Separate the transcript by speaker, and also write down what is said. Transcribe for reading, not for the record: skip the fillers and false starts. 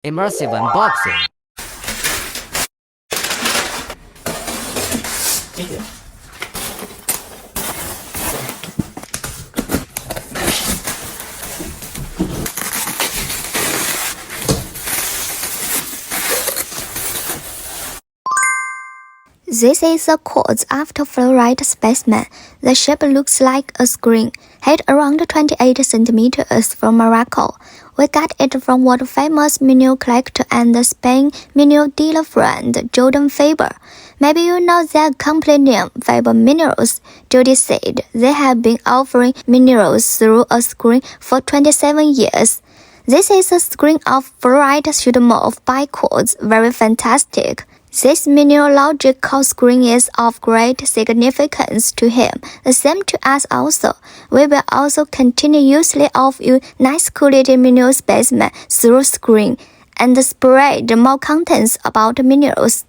Speaker 1: Immersive unboxing.
Speaker 2: This is a quartz after fluorite specimen. The shape looks like a screen, height around 28 centimeters from Morocco. We got it from world famous mineral collector and Spain mineral dealer friend Jordi Fabre. Maybe you know their company name, Fabre Minerals. Jordi said they have been offering minerals through a screen for 27 years. This is a screen of fluorite pseudomorphed by quartz, very fantastic. This mineralogical screen is of great significance to him, the same to us also. We will also continuously offer you nice quality mineral specimen through screen and spread more contents about minerals.